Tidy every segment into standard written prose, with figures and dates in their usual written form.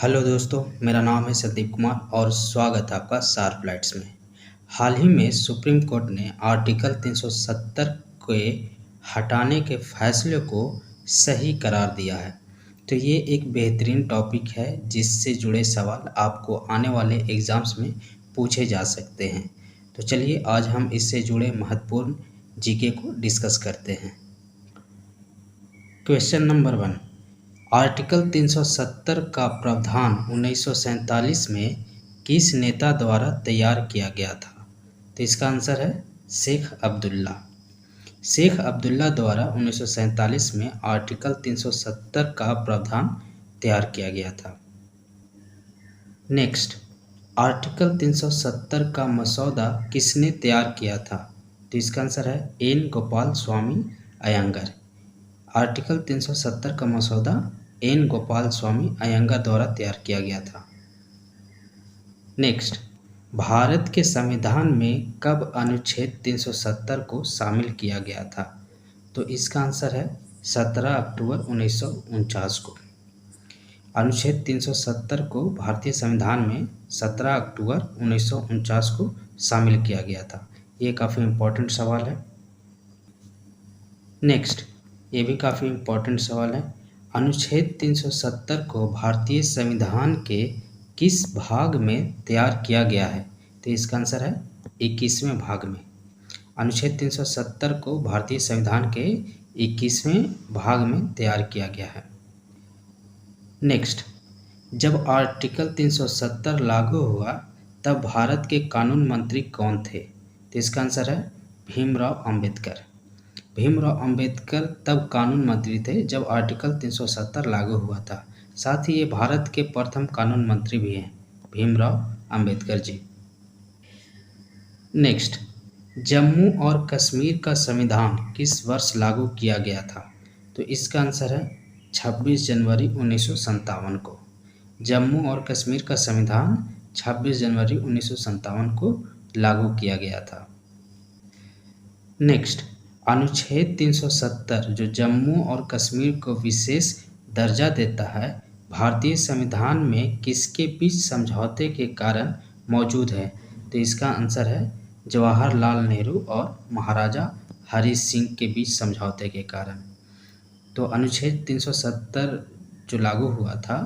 Hello दोस्तों, मेरा नाम है संदीप कुमार और स्वागत है आपका शार्प लाइट्स में। हाल ही में सुप्रीम कोर्ट ने आर्टिकल 370 के हटाने के फैसले को सही करार दिया है। तो ये एक बेहतरीन टॉपिक है जिससे जुड़े सवाल आपको आने वाले एग्ज़ाम्स में पूछे जा सकते हैं। तो चलिए आज हम इससे जुड़े महत्वपूर्ण जीके को डिस्कस करते हैं। क्वेश्चन नंबर 1, आर्टिकल 370 का प्रावधान 1947 में किस नेता द्वारा तैयार किया गया था? तो इसका आंसर है शेख अब्दुल्ला। शेख अब्दुल्ला द्वारा 1947 में आर्टिकल 370 का प्रावधान तैयार किया गया था। नेक्स्ट, आर्टिकल 370 का मसौदा किसने तैयार किया था? तो इसका आंसर है एन गोपाल स्वामी अयंगर। आर्टिकल 370 का मसौदा एन गोपाल स्वामी अयंगर द्वारा तैयार किया गया था। नेक्स्ट, भारत के संविधान में कब अनुच्छेद 370 को शामिल किया गया था? तो इसका आंसर है 17 अक्टूबर 1949 को। अनुच्छेद 370 को भारतीय संविधान में 17 अक्टूबर 1949 को शामिल किया गया था। ये काफ़ी इम्पोर्टेंट सवाल है। नेक्स्ट, ये भी काफ़ी इम्पोर्टेंट सवाल है। अनुच्छेद 370 को भारतीय संविधान के किस भाग में तैयार किया गया है? तो इसका आंसर है 21वें भाग में। अनुच्छेद 370 को भारतीय संविधान के 21वें भाग में तैयार किया गया है। नेक्स्ट, जब आर्टिकल 370 लागू हुआ तब भारत के कानून मंत्री कौन थे? तो इसका आंसर है भीमराव अंबेडकर। भीमराव अंबेडकर तब कानून मंत्री थे जब आर्टिकल 370 लागू हुआ था। साथ ही ये भारत के प्रथम कानून मंत्री भी हैं, भीमराव अंबेडकर जी। नेक्स्ट, जम्मू और कश्मीर का संविधान किस वर्ष लागू किया गया था? तो इसका आंसर है 26 जनवरी 1957 को। जम्मू और कश्मीर का संविधान 26 जनवरी 1957 को लागू किया गया था। नेक्स्ट, अनुच्छेद 370 जो जम्मू और कश्मीर को विशेष दर्जा देता है, भारतीय संविधान में किसके बीच समझौते के कारण मौजूद है? तो इसका आंसर है जवाहरलाल नेहरू और महाराजा हरि सिंह के बीच समझौते के कारण। तो अनुच्छेद 370 जो लागू हुआ था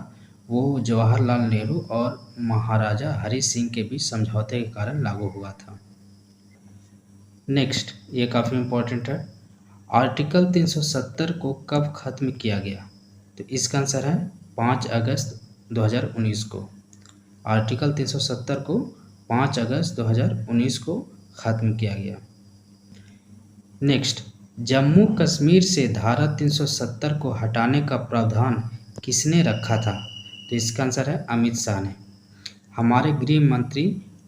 वो जवाहरलाल नेहरू और महाराजा हरि सिंह के बीच समझौते के कारण लागू हुआ था। नेक्स्ट, ये काफ़ी इम्पोर्टेंट है। आर्टिकल 370 को कब ख़त्म किया गया? तो इसका आंसर है 5 अगस्त 2019 को। आर्टिकल 370 को 5 अगस्त 2019 को ख़त्म किया गया। नेक्स्ट, जम्मू कश्मीर से धारा 370 को हटाने का प्रावधान किसने रखा था? तो इसका आंसर है अमित शाह ने। हमारे गृह मंत्री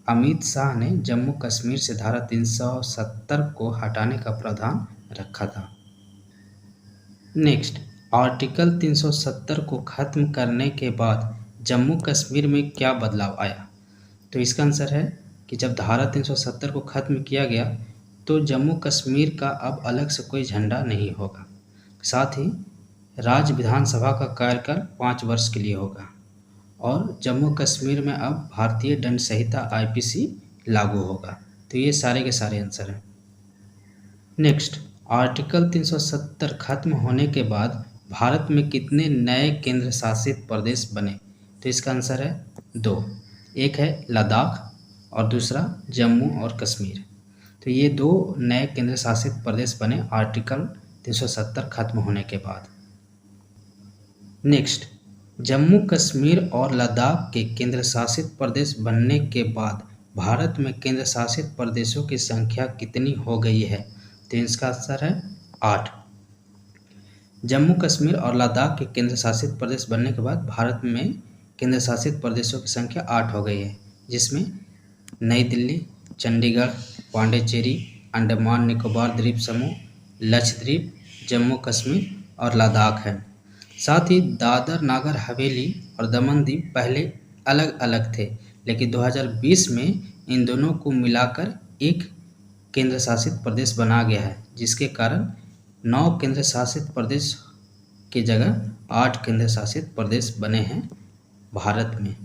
अमित शाह ने जम्मू कश्मीर से धारा 370 को हटाने का प्रावधान रखा था। नेक्स्ट, आर्टिकल 370 को ख़त्म करने के बाद जम्मू कश्मीर में क्या बदलाव आया? तो इसका आंसर है कि जब धारा 370 को ख़त्म किया गया तो जम्मू कश्मीर का अब अलग से कोई झंडा नहीं होगा। साथ ही राज्य विधानसभा का कार्यकाल 5 वर्ष के लिए होगा और जम्मू कश्मीर में अब भारतीय दंड संहिता IPC लागू होगा। तो ये सारे के सारे आंसर हैं। नेक्स्ट, आर्टिकल 370 खत्म होने के बाद भारत में कितने नए केंद्र शासित प्रदेश बने? तो इसका आंसर है 2। एक है लद्दाख और दूसरा जम्मू और कश्मीर। तो ये 2 नए केंद्र शासित प्रदेश बने आर्टिकल 370 खत्म होने के बाद। नेक्स्ट, जम्मू कश्मीर और लद्दाख के केंद्र शासित प्रदेश बनने के बाद भारत में केंद्र शासित प्रदेशों की संख्या कितनी हो गई है? तो इसका आंसर है 8। जम्मू कश्मीर और लद्दाख के केंद्र शासित प्रदेश बनने के बाद भारत में केंद्र शासित प्रदेशों की संख्या 8 हो गई है, जिसमें नई दिल्ली, चंडीगढ़, पांडिचेरी, अंडमान निकोबार द्वीप समूह, लक्षद्वीप, जम्मू कश्मीर और लद्दाख है। साथ ही दादर नागर हवेली और दमन दीव पहले अलग अलग थे, लेकिन 2020 में इन दोनों को मिलाकर एक केंद्र शासित प्रदेश बना गया है, जिसके कारण 9 केंद्र शासित प्रदेश की जगह 8 केंद्र शासित प्रदेश बने हैं भारत में।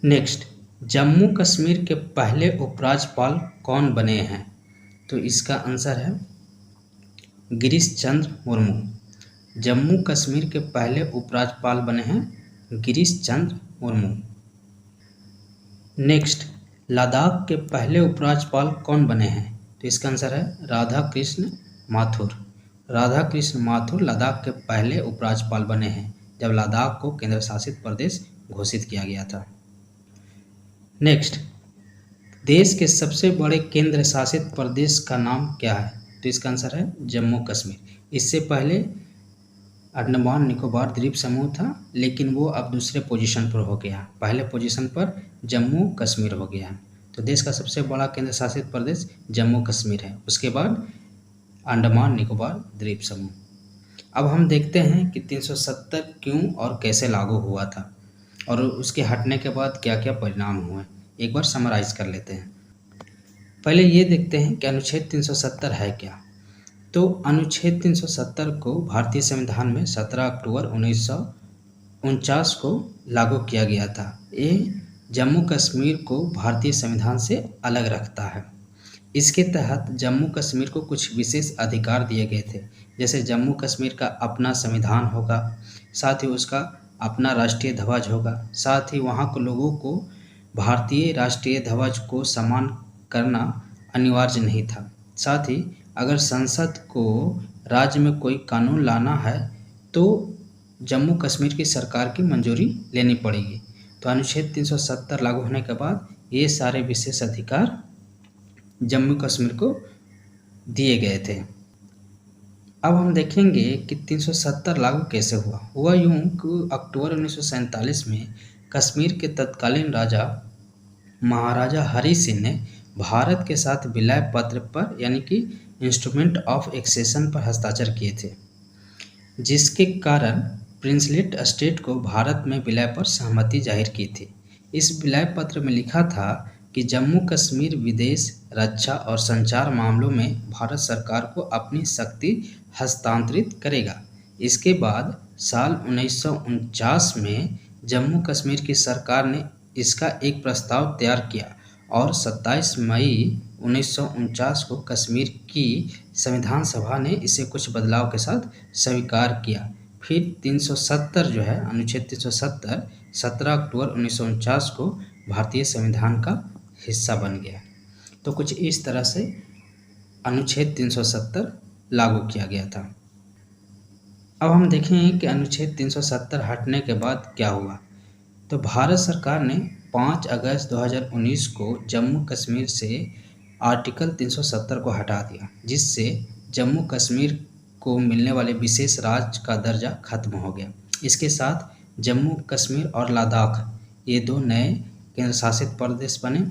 नेक्स्ट, जम्मू कश्मीर के पहले उपराज्यपाल कौन बने हैं? तो इसका आंसर है गिरीश चंद्र मुर्मू। जम्मू कश्मीर के पहले उपराज्यपाल बने हैं गिरीश चंद्र मुर्मू। नेक्स्ट, लद्दाख के पहले उपराज्यपाल कौन बने हैं? तो इसका आंसर है राधा कृष्ण माथुर। राधा कृष्ण माथुर लद्दाख के पहले उपराज्यपाल बने हैं जब लद्दाख को केंद्र शासित प्रदेश घोषित किया गया था। नेक्स्ट, देश के सबसे बड़े केंद्र शासित प्रदेश का नाम क्या है? तो इसका आंसर है जम्मू कश्मीर। इससे पहले अंडमान निकोबार द्वीप समूह था, लेकिन वो अब दूसरे पोजीशन पर हो गया। पहले पोजीशन पर जम्मू कश्मीर हो गया। तो देश का सबसे बड़ा केंद्र शासित प्रदेश जम्मू कश्मीर है, उसके बाद अंडमान निकोबार द्वीप समूह। अब हम देखते हैं कि 370 क्यों और कैसे लागू हुआ था और उसके हटने के बाद क्या क्या परिणाम हुए, एक बार समराइज कर लेते हैं। पहले ये देखते हैं कि अनुच्छेद 370 है क्या। तो अनुच्छेद 370 को भारतीय संविधान में 17 अक्टूबर 1949 को लागू किया गया था। ये जम्मू कश्मीर को भारतीय संविधान से अलग रखता है। इसके तहत जम्मू कश्मीर को कुछ विशेष अधिकार दिए गए थे, जैसे जम्मू कश्मीर का अपना संविधान होगा, साथ ही उसका अपना राष्ट्रीय ध्वज होगा, साथ ही वहाँ के लोगों को भारतीय राष्ट्रीय ध्वज को सम्मान करना अनिवार्य नहीं था। साथ ही अगर संसद को राज्य में कोई कानून लाना है तो जम्मू कश्मीर की सरकार की मंजूरी लेनी पड़ेगी। तो अनुच्छेद 370 लागू होने के बाद ये सारे विशेष अधिकार जम्मू कश्मीर को दिए गए थे। अब हम देखेंगे कि 370 लागू कैसे हुआ यूं कि अक्टूबर 1947 में कश्मीर के तत्कालीन राजा महाराजा हरि सिंह ने भारत के साथ विलय पत्र पर यानी कि इंस्ट्रूमेंट ऑफ एक्सेशन पर हस्ताक्षर किए थे, जिसके कारण प्रिंसलेट स्टेट को भारत में विलय पर सहमति जाहिर की थी। इस विलय पत्र में लिखा था कि जम्मू कश्मीर विदेश, रक्षा और संचार मामलों में भारत सरकार को अपनी शक्ति हस्तांतरित करेगा। इसके बाद साल 1949 में जम्मू कश्मीर की सरकार ने इसका एक प्रस्ताव तैयार किया और 27 मई 1949 को कश्मीर की संविधान सभा ने इसे कुछ बदलाव के साथ स्वीकार किया। फिर 370 जो है अनुच्छेद 370 17 अक्टूबर 1949 को भारतीय संविधान का हिस्सा बन गया। तो कुछ इस तरह से अनुच्छेद 370 लागू किया गया था। अब हम देखें कि अनुच्छेद 370 हटने के बाद क्या हुआ। तो भारत सरकार ने 5 अगस्त 2019 को जम्मू कश्मीर से आर्टिकल 370 को हटा दिया, जिससे जम्मू कश्मीर को मिलने वाले विशेष राज्य का दर्जा खत्म हो गया। इसके साथ जम्मू कश्मीर और लद्दाख ये दो नए केंद्र शासित प्रदेश बने।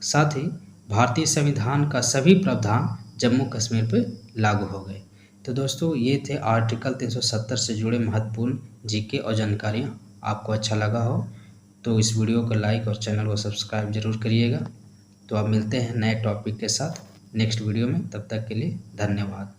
साथ ही भारतीय संविधान का सभी प्रावधान जम्मू कश्मीर पर लागू हो गए। तो दोस्तों ये थे आर्टिकल 370 से जुड़े महत्वपूर्ण जीके और जानकारियाँ। आपको अच्छा लगा हो तो इस वीडियो को लाइक और चैनल को सब्सक्राइब जरूर करिएगा। तो अब मिलते हैं नए टॉपिक के साथ नेक्स्ट वीडियो में, तब तक के लिए धन्यवाद।